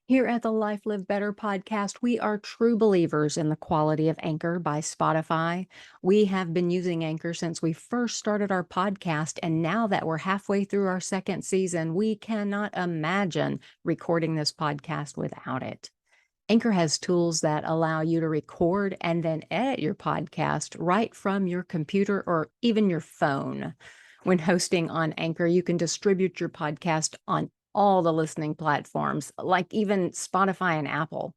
Here at the Life Live Better podcast, we are true believers in the quality of Anchor by Spotify. We have been using Anchor since we first started our podcast, and now that we're halfway through our second season, we cannot imagine recording this podcast without it. Anchor has tools that allow you to record and then edit your podcast right from your computer or even your phone. When hosting on Anchor, you can distribute your podcast on all the listening platforms, like even Spotify and Apple.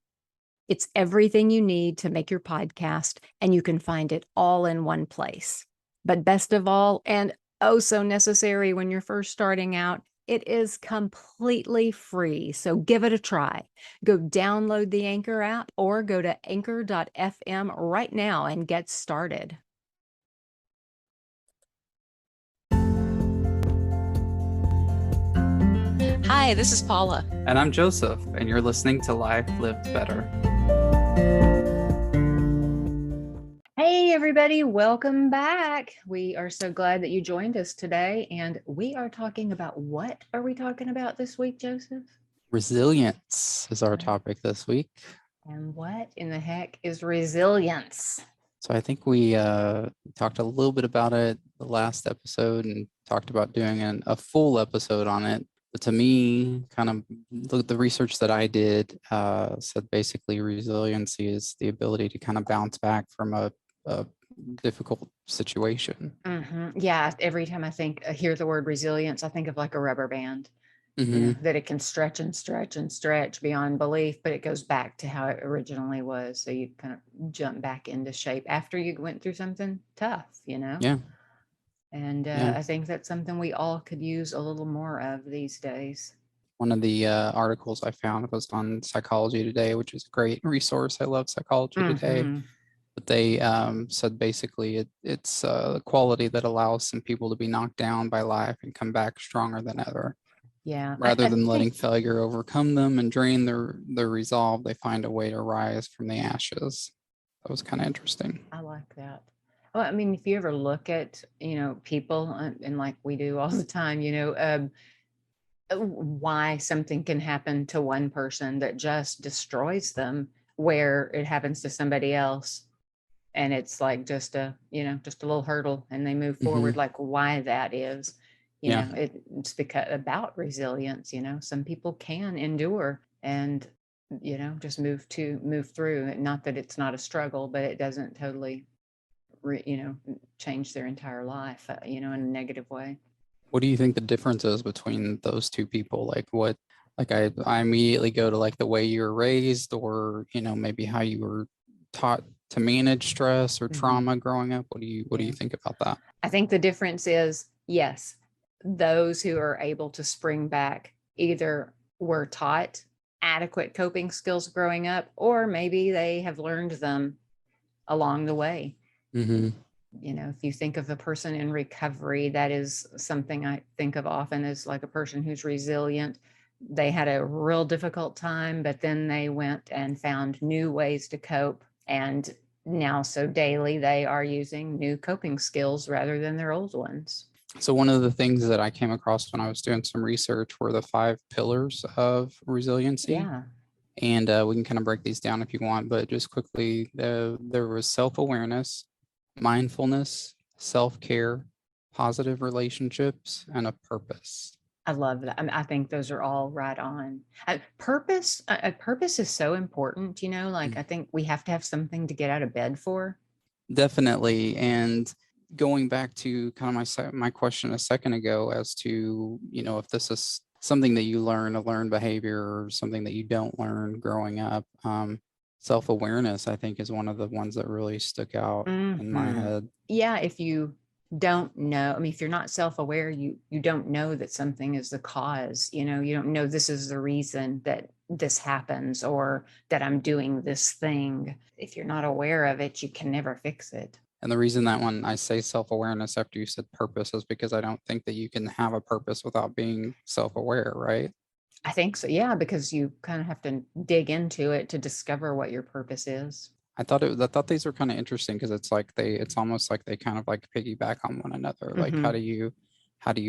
It's everything you need to make your podcast, and you can find it all in one place. But best of all, and oh so necessary when you're first starting out, it is completely free. So give it a try. Go download the Anchor app or go to anchor.fm right now and get started. Hi, this is Paula. And I'm Joseph, and you're listening to Life Lived Better. Hey, everybody, welcome back. We are so glad that you joined us today. And we are talking about what are we talking about this week, Joseph? Resilience is our topic this week. And what in the heck is resilience? So I think we talked a little bit about it the last episode and talked about doing a full episode on it. But to me, kind of the research that I did said basically resiliency is the ability to kind of bounce back from a difficult situation. Mm-hmm. Yeah, every time I hear the word resilience, I think of like a rubber band. Mm-hmm. That it can stretch and stretch and stretch beyond belief, but it goes back to how it originally was. So you kind of jump back into shape after you went through something tough, Yeah. And Yeah. I think that's something we all could use a little more of these days. One of the articles I found was on Psychology Today, which is a great resource. I love Psychology Today. But they said basically it's a quality that allows some people to be knocked down by life and come back stronger than ever. Yeah. Rather than letting failure overcome them and drain their resolve, they find a way to rise from the ashes. That was kind of interesting. I like that. Well, I mean, if you ever look at, people and like we do all the time, why something can happen to one person that just destroys them, where it happens to somebody else. And it's like just a little hurdle and they move forward, like why that is, it's because about resilience, some people can endure and, just move through. Not that it's not a struggle, but it doesn't totally, change their entire life, in a negative way. What do you think the difference is between those two people? I immediately go to like the way you were raised or, maybe how you were taught to manage stress or trauma growing up. What do you think about that? I think the difference is, yes, those who are able to spring back either were taught adequate coping skills growing up, or maybe they have learned them along the way. If you think of a person in recovery, that is something I think of often as like a person who's resilient. They had a real difficult time, but then they went and found new ways to cope. And now, so daily, they are using new coping skills rather than their old ones. So one of the things that I came across when I was doing some research were the 5 pillars of resiliency. Yeah. And we can kind of break these down if you want, but just quickly, there was self-awareness, mindfulness, self-care, positive relationships, and a purpose. I love that. I think those are all right on. Purpose is so important, I think we have to have something to get out of bed for. Definitely. And going back to kind of my question a second ago as to, if this is something that you learn, a learned behavior, or something that you don't learn growing up, self-awareness, I think, is one of the ones that really stuck out in my head. Yeah, if you don't know, if you're not self-aware, you don't know that something is the cause, you don't know this is the reason that this happens or that I'm doing this thing. If you're not aware of it, you can never fix it. And the reason that when I say self-awareness after you said purpose is because I don't think that you can have a purpose without being self-aware, right? I think so. Yeah, because you kind of have to dig into it to discover what your purpose is. I thought these were kind of interesting because it's almost like they kind of like piggyback on one another. Like how do you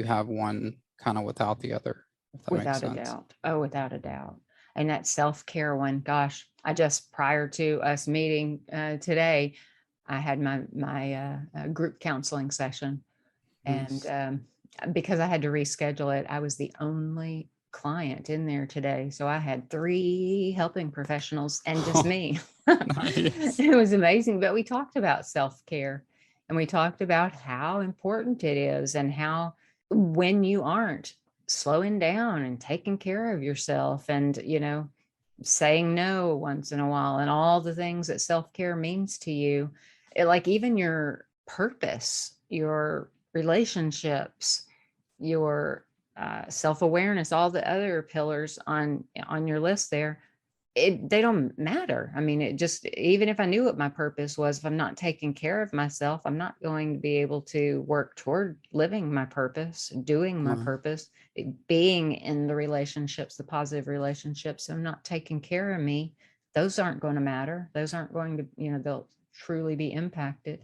have one kind of without the other? If that Without makes a sense. doubt. Oh, without a doubt. And that self-care one, gosh, I just, prior to us meeting today, I had my group counseling session. And Nice. because I had to reschedule it, I was the only client in there today. So I had 3 helping professionals and just me. Nice. It was amazing. But we talked about self-care, and we talked about how important it is, and how when you aren't slowing down and taking care of yourself, and, saying no once in a while, and all the things that self-care means to you, like even your purpose, your relationships, your self-awareness, all the other pillars on your list there, they don't matter. I mean, it just, even if I knew what my purpose was, if I'm not taking care of myself, I'm not going to be able to work toward living my purpose, doing my Right. purpose, being in the relationships, the positive relationships. I'm not taking care of me. Those aren't going to matter. Those aren't going to, they'll truly be impacted.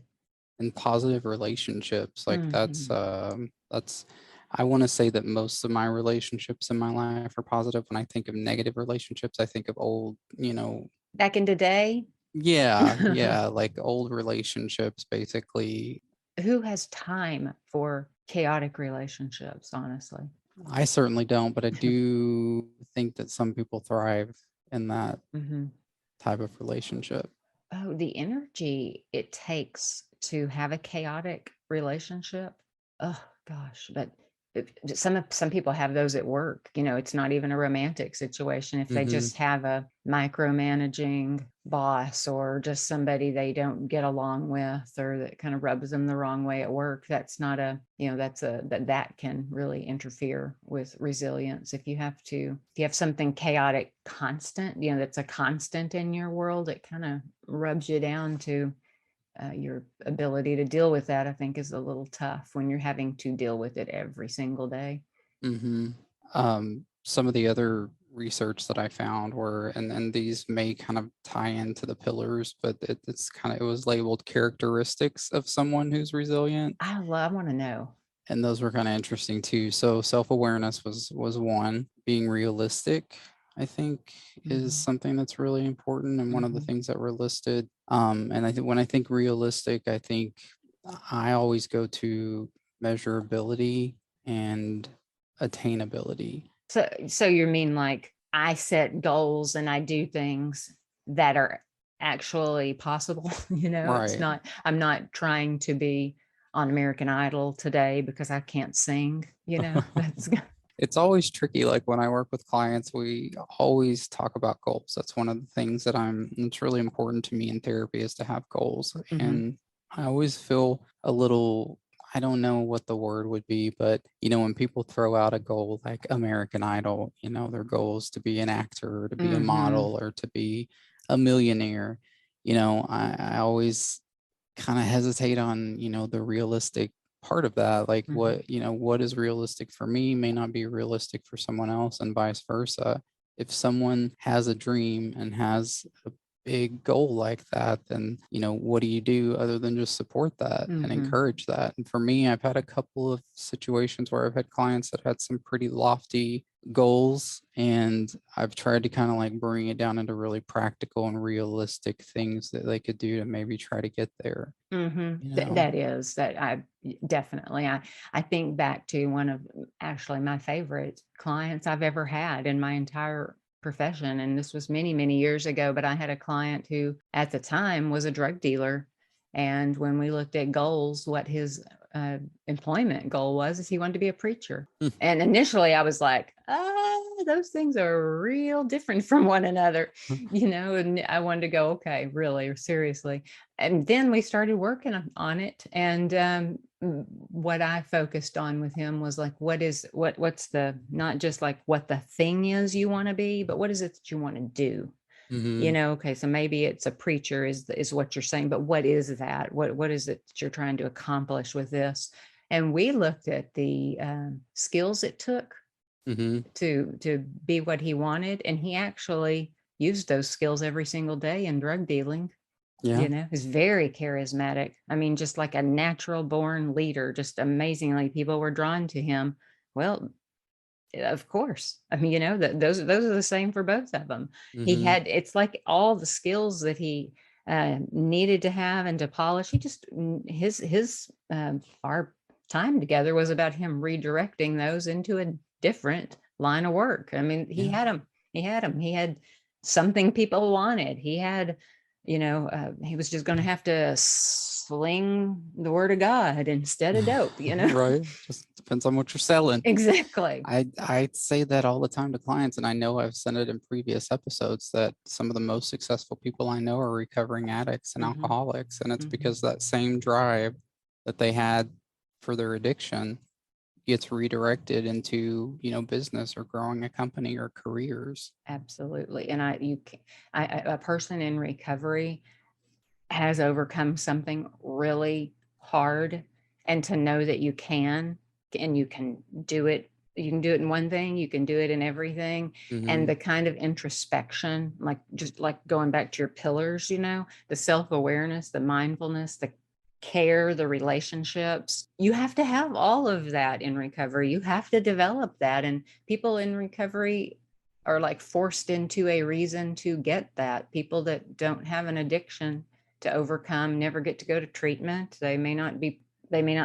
And positive relationships, like Mhm. that's I want to say that most of my relationships in my life are positive. When I think of negative relationships, I think of old, Back in the day, yeah, like old relationships, basically. who has time for chaotic relationships, honestly? I certainly don't, but I do think that some people thrive in that Mhm. type of relationship. Oh, the energy it takes to have a chaotic relationship. Oh gosh, but some people have those at work. It's not even a romantic situation. If they Hmm. just have a micromanaging boss, or just somebody they don't get along with, or that kind of rubs them the wrong way at work, that's not a, that can really interfere with resilience. If you have something chaotic constant, that's a constant in your world, it kind of rubs you down to your ability to deal with that. I think is a little tough when you're having to deal with it every single day. Hmm. Some of the other research that I found were, and these may kind of tie into the pillars, but it was labeled characteristics of someone who's resilient, I want to know. and those were kind of interesting too. So self-awareness was one. Being realistic, I think, is Hmm. something that's really important, and one of the Hmm. things that were listed. And I think when I think realistic, I always go to measurability and attainability. So you mean like I set goals and I do things that are actually possible? It's Right. not, I'm not trying to be on American Idol today because I can't sing, that's It's always tricky. Like when I work with clients, we always talk about goals. That's one of the things it's really important to me in therapy, is to have goals. Mhm, And I always feel a little, I don't know what the word would be, but when people throw out a goal like American Idol, their goal is to be an actor, or to be a mhm, model, or to be a millionaire. I always kind of hesitate on, the realistic part of that. Like mhm, what is realistic for me may not be realistic for someone else, and vice versa. If someone has a dream and has a big goal like that, then, what do you do other than just support that and mhm, encourage that? And for me, I've had a couple of situations where I've had clients that had some pretty lofty goals, and I've tried to kind of like bring it down into really practical and realistic things that they could do to maybe try to get there, mhm. you That know. that is that I definitely, I think back to one of actually my favorite clients I've ever had in my entire profession, and this was many, many years ago, but I had a client who at the time was a drug dealer, and when we looked at goals, what his employment goal was is he wanted to be a preacher. And initially I was like, those things are real different from one another, and I wanted to go, okay, really, seriously. And then we started working on it, and what I focused on with him was like, what's the, not just like what the thing is you want to be, but what is it that you want to do? Hmm. Okay, so maybe it's a preacher is what you're saying, but what is that? What is it that you're trying to accomplish with this? And we looked at the skills it took Hmm. to be what he wanted, and he actually used those skills every single day in drug dealing. Yeah. He's very charismatic. I mean, just like a natural born leader, just amazingly, people were drawn to him. Well, Of course. I mean, those are the same for both of them. He Mm-hmm. had it's like all the skills that he needed to have and to polish. He just our time together was about him redirecting those into a different line of work. I mean, he Yeah. had them. He had them. He had something people wanted. He had, he was just going to have to sling the word of God instead of dope. Right. Just depends on what you're selling. Exactly. I say that all the time to clients, and I know I've said it in previous episodes that some of the most successful people I know are recovering addicts and Mhm. alcoholics, and it's Mhm. because that same drive that they had for their addiction gets redirected into, business or growing a company or careers. Absolutely. And a person in recovery has overcome something really hard, and to know that and you can do it. You can do it in one thing, you can do it in everything. And Mm-hmm. the kind of introspection, like just like going back to your pillars, the self-awareness, the mindfulness, the care, the relationships, you have to have all of that in recovery. You have to develop that. And people in recovery are like forced into a reason to get that. People that don't have an addiction to overcome never get to go to treatment. They may not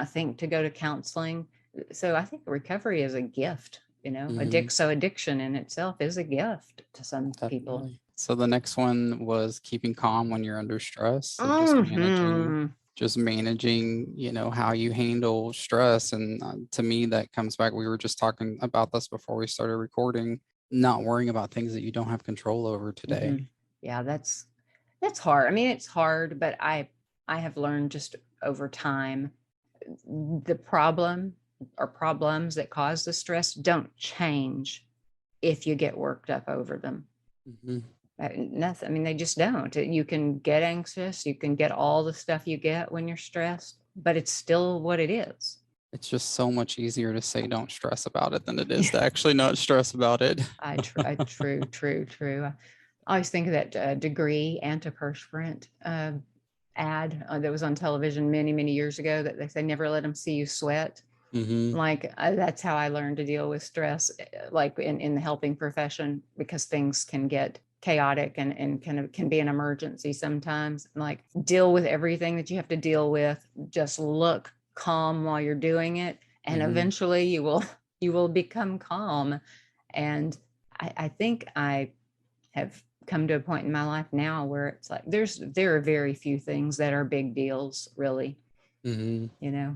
think to go to counseling. So I think recovery is a gift, Mm-hmm. addiction in itself is a gift to some people. Definitely. So the next one was keeping calm when you're under stress. So Hmm. just managing, how you handle stress. And to me, that comes back. We were just talking about this before we started recording, not worrying about things that you don't have control over Hmm. today. Yeah, that's hard. I mean, it's hard, but I have learned just over time the problem or problems that cause the stress don't change if you get worked up over them. Hmm. Nothing. I mean, they just don't. You can get anxious. You can get all the stuff you get when you're stressed, but it's still what it is. It's just so much easier to say don't stress about it than it is Yeah, to actually not stress about it. true. I always think of that degree antiperspirant ad that was on television many, many years ago that they say never let them see you sweat. Hmm. Like that's how I learned to deal with stress, like in the helping profession, because things can get chaotic and kind of can be an emergency sometimes. Like deal with everything that you have to deal with. Just look calm while you're doing it, and Hmm. eventually you will become calm. And I think I have come to a point in my life now where it's like there are very few things that are big deals, really. Hmm.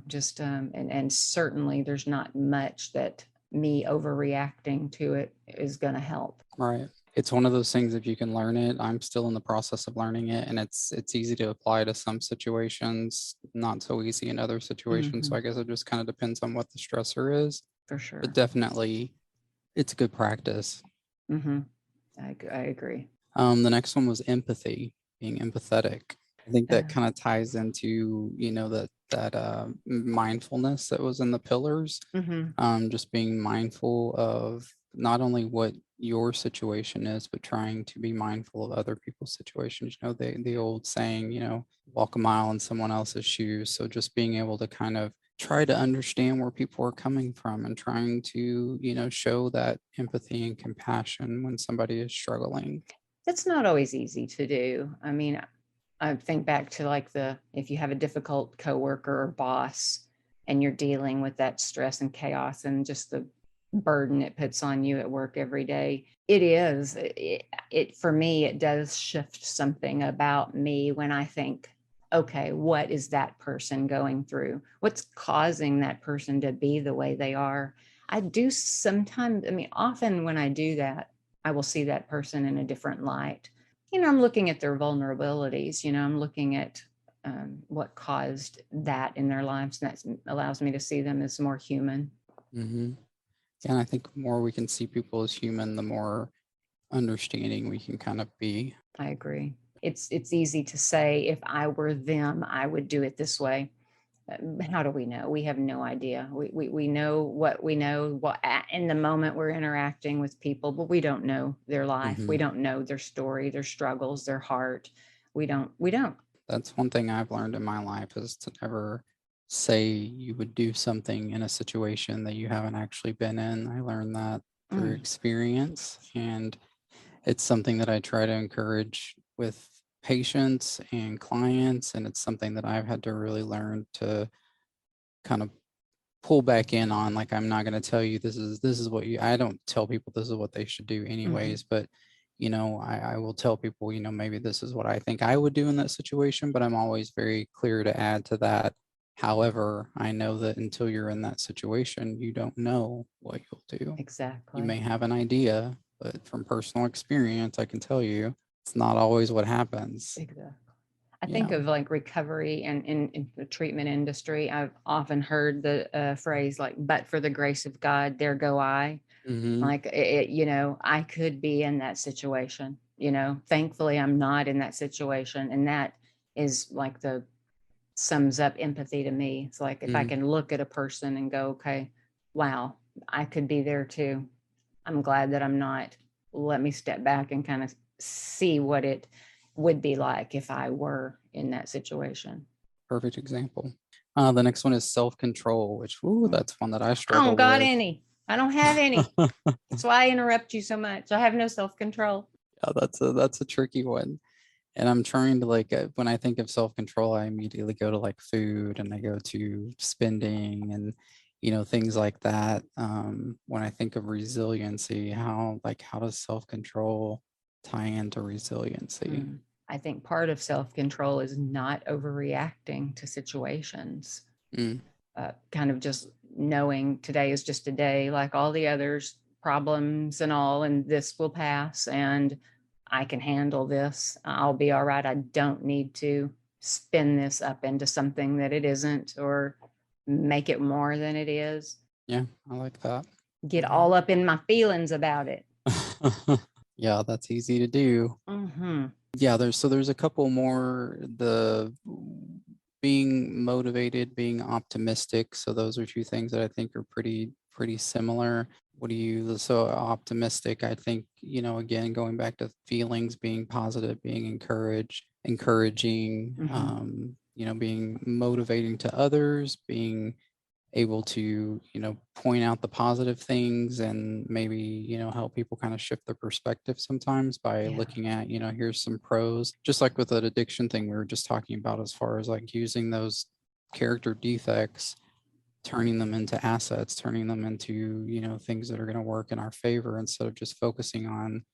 Just and certainly there's not much that me overreacting to it is going to help. Right. It's one of those things, if you can learn it, I'm still in the process of learning it, and it's easy to apply to some situations, not so easy in other situations. So Hmm. I guess it just kind of depends on what the stressor is, For but sure. definitely it's good practice. Hmm. I agree. The next one was empathy, being empathetic. I think that uh, kind of ties into, that mindfulness that was in the pillars. hmm. Just being mindful of not only what your situation is, but trying to be mindful of other people's situations. The old saying, walk a mile in someone else's shoes. So just being able to kind of try to understand where people are coming from and trying to, show that empathy and compassion when somebody is struggling. That's not always easy to do. I mean, I think back to like if you have a difficult coworker or boss and you're dealing with that stress and chaos and just the burden it puts on you at work every day. It for me, it does shift something about me when I think, okay, what is that person going through? What's causing that person to be the way they are? I do sometimes, I mean, often when I do that, I will see that person in a different light. I'm looking at their vulnerabilities. I'm looking at what caused that in their lives. And that allows me to see them as more human. Hmm. And I think the more we can see people as human, the more understanding we can kind of be. I agree. It's easy to say, if I were them, I would do it this way. How do we know? We have no idea. We know what we know in the moment we're interacting with people, but we don't know their life. We Hmm. don't know their story, their struggles, their heart. We don't. That's one thing I've learned in my life is to never say you would do something in a situation that you haven't actually been in. I learned that through Mm, experience, and it's something that I try to encourage with patients and clients, and it's something that I've had to really learn to kind of pull back in on. Like, I'm not going to tell you this is what you, I don't tell people this is what they should do mhm. anyways, but I will tell people, maybe this is what I think I would do in that situation, but I'm always very clear to add to that. However, I know that until you're in that situation, you don't know what you'll do. You may Exactly. have an idea, but from personal experience, I can tell you it's not always what happens. Exactly. I think Yeah. of like recovery and in the treatment industry. I've often heard the phrase like, but for the grace of God, there go I. Hmm. Like I could be in that situation. Thankfully, I'm not in that situation. And that is like the sums up empathy to me. It's like if I Mm. can look at a person and go, okay, wow, I could be there too. I'm glad that I'm not. Let me step back and kind of see what it would be like if I were in that situation. Perfect example. The next one is self-control, which, ooh, Mm. that's one that I I don't struggle got with. any. I don't have any. That's why I interrupt you so much. I have no self control. Yeah, that's a tricky one. And I'm trying to, like, when I think of self-control, I immediately go to like food, and I go to spending, and things like that. When I think of resiliency, how does self-control tie into resiliency? Mm. I think part of self control is not overreacting to situations. Mm, Kind of just knowing today is just a day like all the others, problems and all, and this will pass, and I can handle this. I'll be all right. I don't need to spin this up into something that it isn't or make it more than it is. yeah, I like that. Get all up in my feelings about it. Yeah, that's easy to do. Hmm. Yeah, there's a couple more. The being motivated, being optimistic. So those are two things that I think are pretty similar. What do you, so optimistic, I think, again, going back to feelings, being positive, being encouraging, Hmm. being motivating to others, being able to point out the positive things, and maybe help people kind of shift their perspective sometimes by Yeah. looking at here's some pros, just like with that addiction thing we were just talking about, as far as like using those character defects, turning them into assets, turning them into things that are going to work in our favor, instead of just focusing on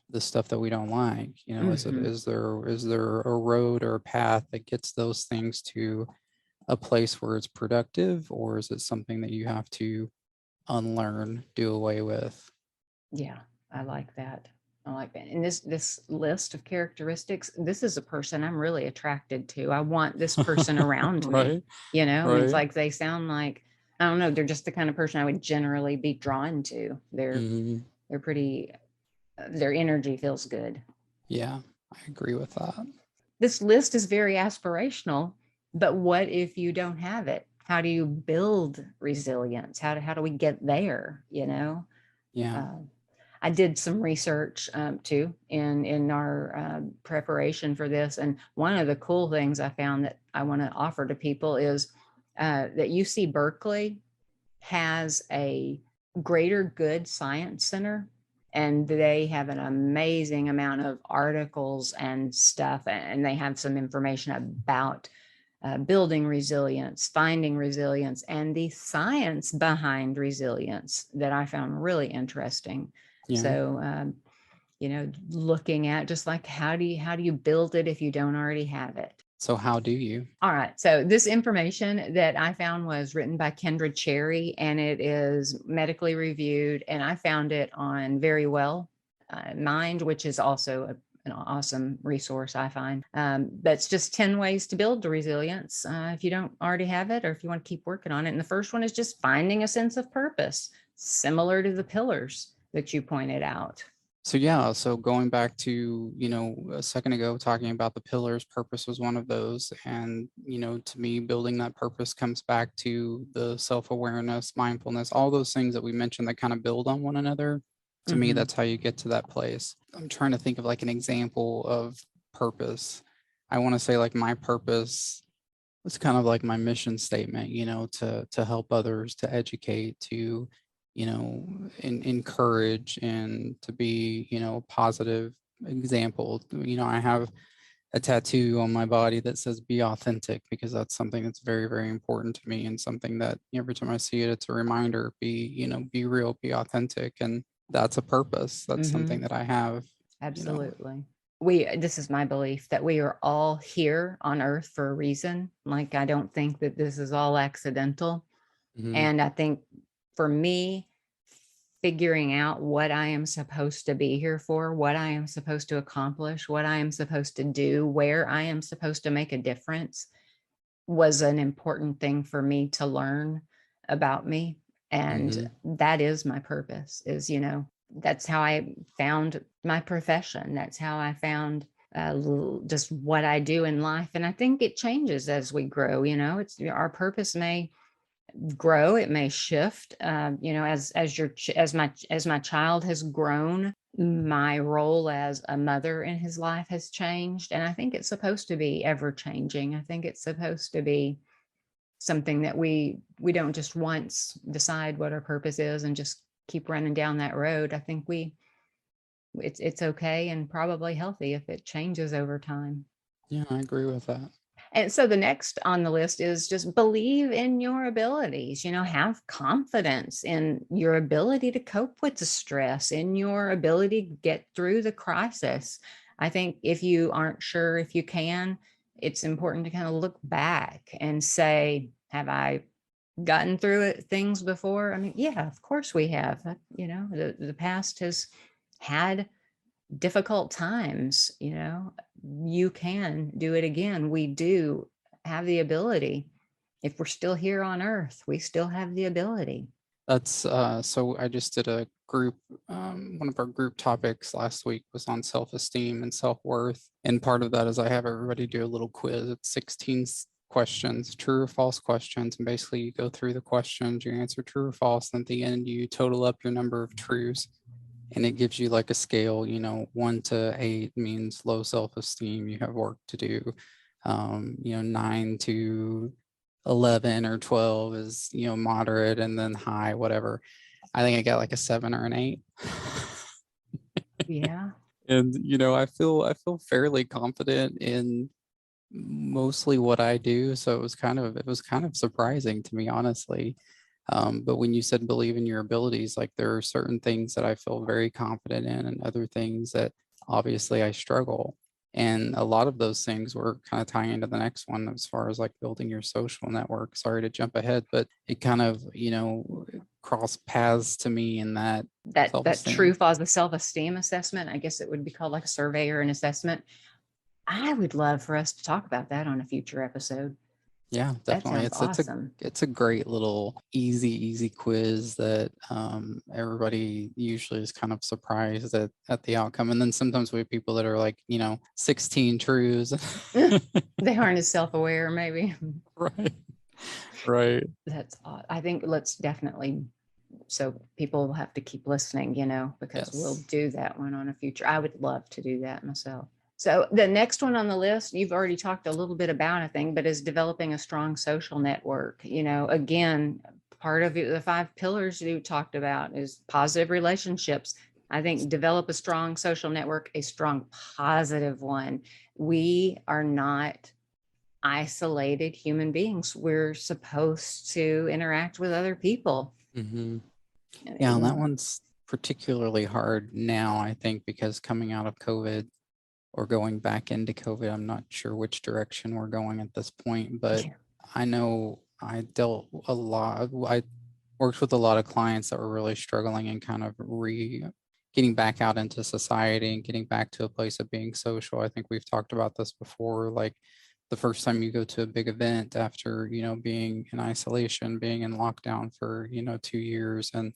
the stuff that we don't like. Hmm. Is there a road or a path that gets those things to a place where it's productive, or is it something that you have to unlearn, do away with? Yeah, I like that. I like that. And this list of characteristics, this is a person I'm really attracted to. I want this person around me, Right, and it's right. like they sound like, I don't know, they're just the kind of person I would generally be drawn to. Mhm. They're pretty their energy feels good. Yeah, I agree with that. This list is very aspirational, but what if you don't have it? How do you build resilience? How do we get there? Yeah. Uh, I did some research too in our preparation for this, and one of the cool things I found that I want to offer to people is that UC Berkeley has a Greater Good Science Center, and they have an amazing amount of articles and stuff, and they have some information about building resilience, finding resilience, and the science behind resilience that I found really interesting. Yeah. So, looking at just like how do you build it if you don't already have it? So how do you? All right. So this information that I found was written by Kendra Cherry, and it is medically reviewed. And I found it on Very Well Mind, which is also an awesome resource, I find. That's just 10 ways to build the resilience if you don't already have it, or if you want to keep working on it. And the first one is just finding a sense of purpose, similar to the pillars that you pointed out. So yeah, so going back to, a second ago, talking about the pillars, purpose was one of those. And, to me, building that purpose comes back to the self-awareness, mindfulness, all those things that we mentioned that kind of build on one another. To me, Hmm. that's how you get to that place. I'm trying to think of like an example of purpose. I want to say like my purpose it's kind of like my mission statement, to help others, to educate, to, encourage, and to be, a positive example. I have a tattoo on my body that says be authentic, because that's something that's very, very important to me, and something that every time I see it, it's a reminder, be real, be authentic. And that's a purpose. That's something Mhm. that I have, you know. Absolutely. This is my belief that we are all here on earth for a reason. Like, I don't think that this is all accidental. Mhm, And I think for me, figuring out what I am supposed to be here for, what I am supposed to accomplish, what I am supposed to do, where I am supposed to make a difference was an important thing for me to learn about me. And mhm. that is my purpose, is, that's how I found my profession. That's how I found just what I do in life. And I think it changes as we grow. It's our purpose may grow, it may shift, as my child has grown, my role as a mother in his life has changed, and I think it's supposed to be ever changing. I think it's supposed to be something that we don't just once decide what our purpose is and just keep running down that road. I think it's okay and probably healthy if it changes over time. Yeah, I agree with that. And so the next on the list is just believe in your abilities, have confidence in your ability to cope with the stress, in your ability to get through the crisis. I think if you aren't sure if you can, it's important to kind of look back and say, have I gotten through it, things before? I mean, yeah, of course we have. The past has had difficult times, you can do it again. We do have the ability. If we're still here on earth, we still have the ability. That's so I just did a group, one of our group topics last week was on self-esteem and self-worth. And part of that is I have everybody do a little quiz. It's 16 questions, true or false questions. And basically you go through the questions, you answer true or false, and at the end you total up your number of truths. And it gives you like a scale, 1 to 8 means low self-esteem, you have work to do. 9 to 11 or 12 is, moderate, and then high, whatever. I think I got like a 7 or an 8. Yeah. And I feel fairly confident in mostly what I do. So it was kind of surprising to me, honestly. But when you said believe in your abilities, like there are certain things that I feel very confident in, and other things that obviously I struggle. And a lot of those things were kind of tying into the next one as far as like building your social network. Sorry to jump ahead, but it kind of, crossed paths to me in that That true self-esteem. falls the self-esteem assessment. I guess it would be called like a survey or an assessment. I would love for us to talk about that on a future episode. Yeah, That definitely. sounds It's a awesome. it's a great little easy quiz that everybody usually is kind of surprised at the outcome. And then sometimes we have people that are like, 16 truths. They aren't as self-aware, maybe. Right. Right. That's odd. I think let's definitely, so people will have to keep listening, because we'll Yes. do that one on a future. I would love to do that myself. So the next one on the list, you've already talked a little bit about, I think, but is developing a strong social network. Again, part of the 5 pillars you talked about is positive relationships. I think develop a strong social network, a strong positive one. We are not isolated human beings. We're supposed to interact with other people. Hmm. Yeah, and that You one's particularly hard now, I think, because coming out of COVID or going back into COVID, I'm not sure which direction we're going at this point, but Yeah. I know I worked with a lot of clients that were really struggling and kind of getting back out into society and getting back to a place of being social. I think we've talked about this before, like the first time you go to a big event after, being in isolation, being in lockdown for, 2 years. And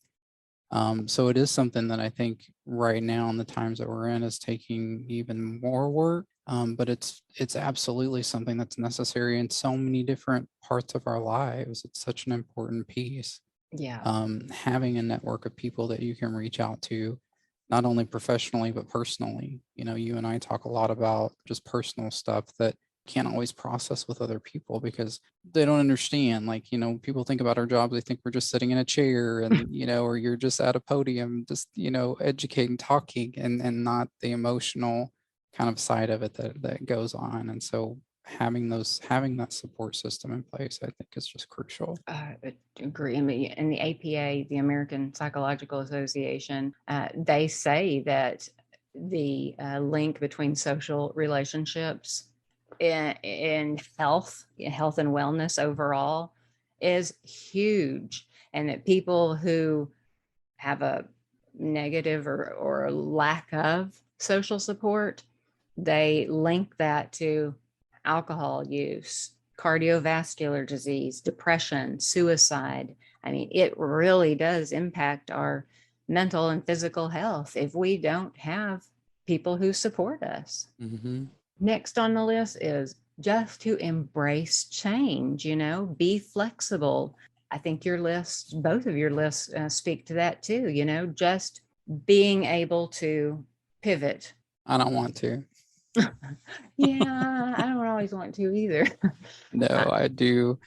so it is something that I think right now in the times that we're in is taking even more work. But it's absolutely something that's necessary in so many different parts of our lives. It's such an important piece. Yeah. Having a network of people that you can reach out to, not only professionally but personally. You and I talk a lot about just personal stuff that can't always process with other people because they don't understand. Like, people think about our jobs, they think we're just sitting in a chair and, or you're just at a podium, just, educating, talking, and not the emotional kind of side of it that goes on. And so having that support system in place, I think is just crucial. I agree. I mean, in the APA, the American Psychological Association, they say that the link between social relationships in health and wellness overall is huge, and that people who have a negative or a lack of social support, they link that to alcohol use, cardiovascular disease, depression, suicide. I mean, it really does impact our mental and physical health if we don't have people who support us. Mm-hmm. Next on the list is just to embrace change, be flexible. I think your lists, both of your lists, speak to that too, just being able to pivot. I don't want to. Yeah, I don't always want to either. No, I do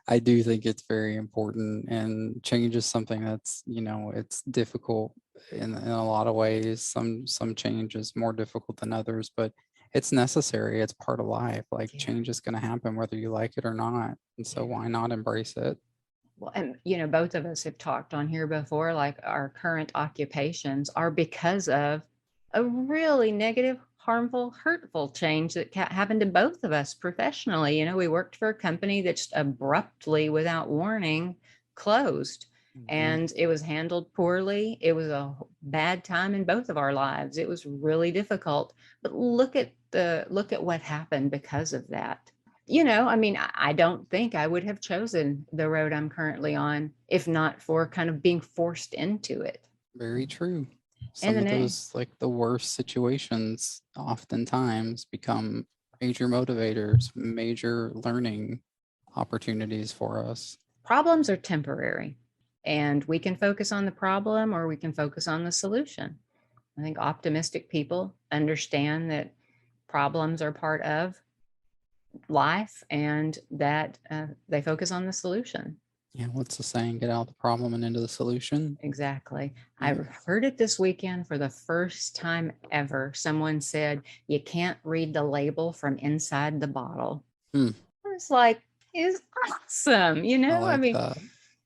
think it's very important, and change is something that's, it's difficult in a lot of ways. Some change is more difficult than others, but it's necessary. It's part of life. Like, Yeah. change is going to happen whether you like it or not. And so why not embrace it? Well, and both of us have talked on here before, like our current occupations are because of a really negative, harmful, hurtful change that happened to both of us professionally. We worked for a company that just abruptly, without warning, closed, Mhm. and it was handled poorly. It was a bad time in both of our lives. It was really difficult. But look at what happened because of that. I mean, I don't think I would have chosen the road I'm currently on if not for kind of being forced into it. Very true. And Some of then, those, like the worst situations, oftentimes become major motivators, major learning opportunities for us. problems are temporary, and we can focus on the problem or we can focus on the solution. I think optimistic people understand that problems are part of life and that they focus on the solution. Yeah, what's the saying? Get out the problem and into the solution. Exactly. I Yeah. heard it this weekend for the first time ever. Someone said, you can't read the label from inside the bottle. Hmm. It's like, it's awesome. I I like mean, that.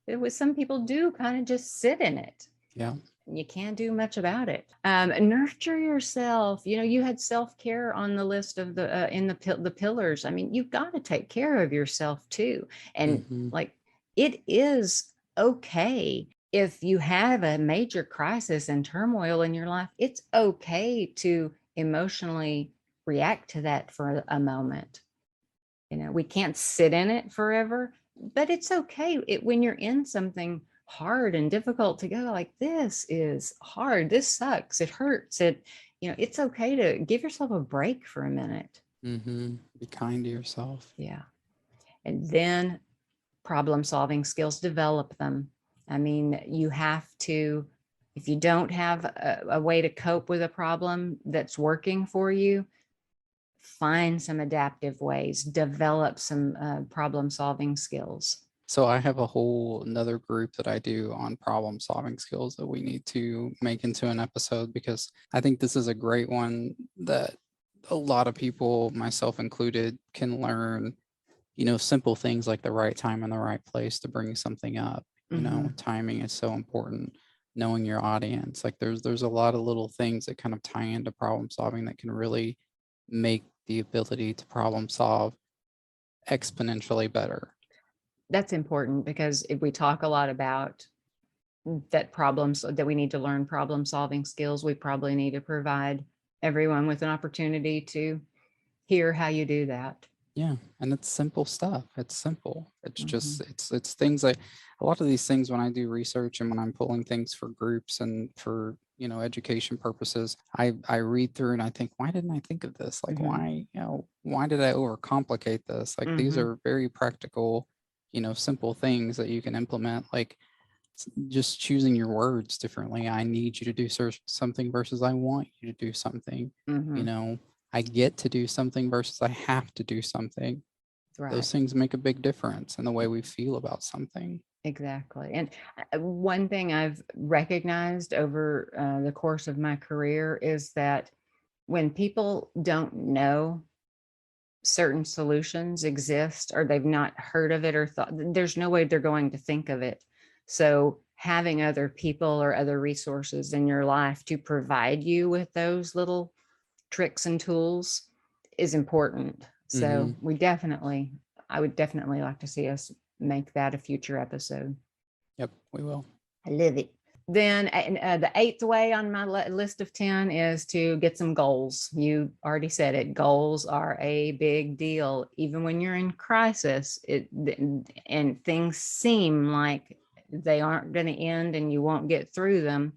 it was some people do kind of just sit in it. Yeah. You can't do much about it. Nurture yourself. You had self-care on the list of the pillars. I mean, you've got to take care of yourself too. And Hmm. like, it is okay if you have a major crisis and turmoil in your life. It's okay to emotionally react to that for a moment. We can't sit in it forever, but it's okay when you're in something hard and difficult to go like, this is hard. This sucks. It hurts. It's okay to give yourself a break for a minute. Hmm. Be kind to yourself. Yeah. And then problem solving skills, develop them. I mean, you have to, if you don't have a way to cope with a problem that's working for you, find some adaptive ways, develop some problem solving skills. So I have a whole another group that I do on problem solving skills that we need to make into an episode, because I think this is a great one that a lot of people, myself included, can learn, simple things like the right time and the right place to bring something up. Mhm. Timing is so important. Knowing your audience, like there's a lot of little things that kind of tie into problem solving that can really make the ability to problem solve exponentially better. That's important because if we talk a lot about that problems that we need to learn problem solving skills, we probably need to provide everyone with an opportunity to hear how you do that. Yeah, and it's simple stuff. It's simple. It's just Mhm. it's things like a lot of these things when I do research and when I'm pulling things for groups and for, education purposes, I read through and I think, why didn't I think of this? Like, Mhm. why did I overcomplicate this? Like, these Mhm. are very practical, simple things that you can implement. Like, just choosing your words differently. I need you to do something versus I want you to do something, you Mhm. know I get to do something versus I have to do something. Right. Those things make a big difference in the way we feel about something. Exactly. And one thing I've recognized over the course of my career is that when people don't know certain solutions exist, or they've not heard of it or thought, there's no way they're going to think of it. So having other people or other resources in your life to provide you with those little tricks and tools is important. Mm-hmm. So I would definitely like to see us make that a future episode. Yep, we will. I love it. Then the eighth way on my list of 10 is to get some goals. You already said it. Goals are a big deal. Even when you're in crisis, and things seem like they aren't going to end and you won't get through them.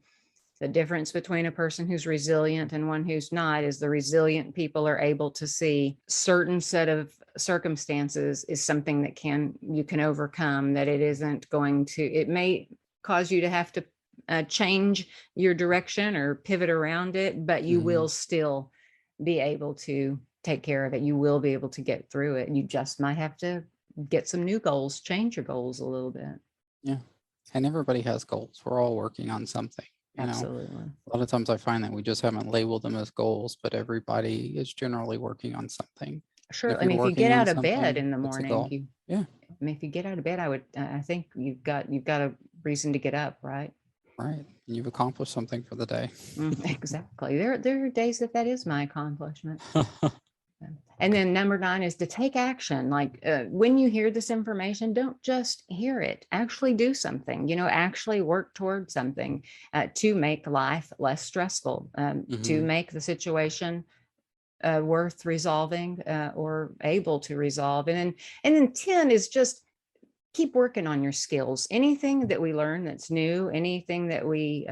The difference between a person who's resilient and one who's not is the resilient people are able to see certain set of circumstances is something that you can overcome, that it isn't going to, it may cause you to have to change your direction or pivot around it, but you Mm-hmm. will still be able to take care of it. You will be able to get through it. You just might have to get some new goals, change your goals a little bit. Yeah. And everybody has goals. We're all working on something. Absolutely. A lot of times I find that we just haven't labeled them as goals, but everybody is generally working on something. And Sure. if I you're mean, if you working get on out of bed something, in the it's a morning, goal. Yeah, if you get out of bed, I think you've got a reason to get up, right? right. And you've accomplished something for the day. Exactly. There are days that is my accomplishment. And then number 9 is to take action. Like when you hear this information, don't just hear it, actually do something, actually work towards something to make life less stressful, to Mm-hmm. make the situation worth resolving or able to resolve. And then 10 is just keep working on your skills. Anything that we learn that's new, anything that we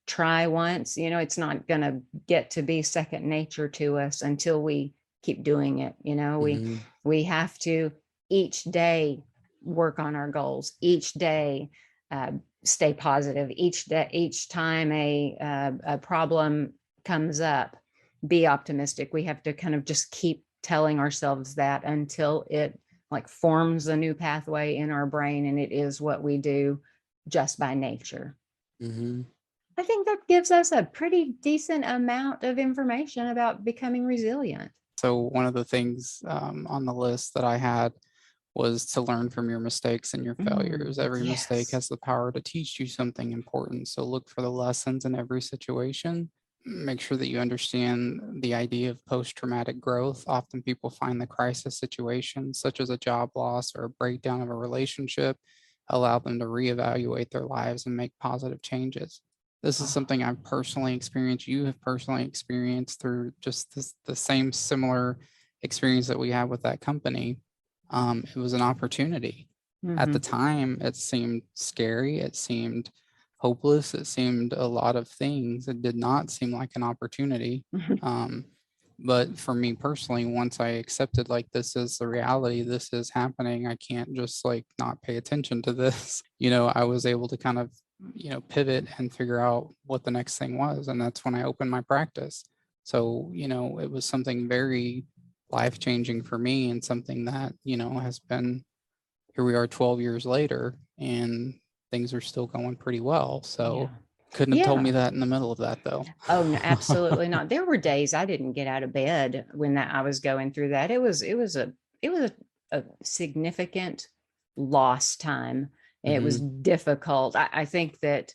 try once, it's not going to get to be second nature to us until we keep doing it. Mm-hmm. We have to each day work on our goals, each day stay positive, each time a problem comes up, be optimistic. We have to kind of just keep telling ourselves that until it like forms a new pathway in our brain, and it is what we do just by nature. Mm-hmm. I think that gives us a pretty decent amount of information about becoming resilient. So one of the things on the list that I had was to learn from your mistakes and your failures. Every mistake Yes. has the power to teach you something important. So look for the lessons in every situation. Make sure that you understand the idea of post-traumatic growth. Often people find the crisis situations, such as a job loss or a breakdown of a relationship, allow them to reevaluate their lives and make positive changes. This is something I've personally experienced. You have personally experienced through just the same similar experience that we have with that company. It was an opportunity. At the Mm-hmm. time, it seemed scary. It seemed hopeless. It seemed a lot of things. It did not seem like an opportunity. Um, but for me personally, once I accepted like this is the reality, this is happening, I can't just like not pay attention to this. I was able to kind of, pivot and figure out what the next thing was. And that's when I opened my practice. So, it was something very life changing for me and something that, has been here we are 12 years later and things are still going pretty well. So Yeah. couldn't have told me Yeah. that in the middle of that though. Oh, no, absolutely not. There were days I didn't get out of bed when I was going through that. It was a significant loss time. It was Hmm. difficult. I think that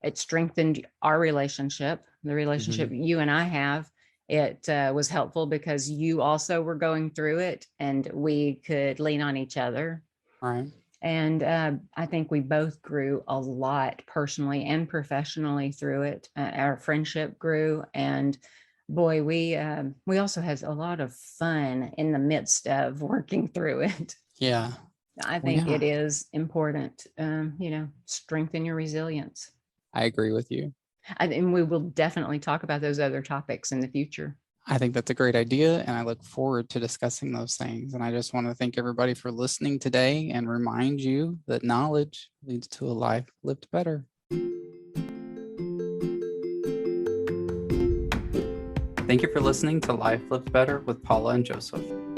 it strengthened our relationship, the relationship Hmm. you and I have. It was helpful because you also were going through it and we could lean on each other. Right. And I think we both grew a lot personally and professionally through it. Our friendship grew, and boy, we also had a lot of fun in the midst of working through it. Yeah. I Well, think yeah, it is important, strengthen your resilience. I agree with you. And we will definitely talk about those other topics in the future. I think that's a great idea, and I look forward to discussing those things. And I just want to thank everybody for listening today and remind you that knowledge leads to a life lived better. Thank you for listening to Life Lives Better with Paula and Joseph.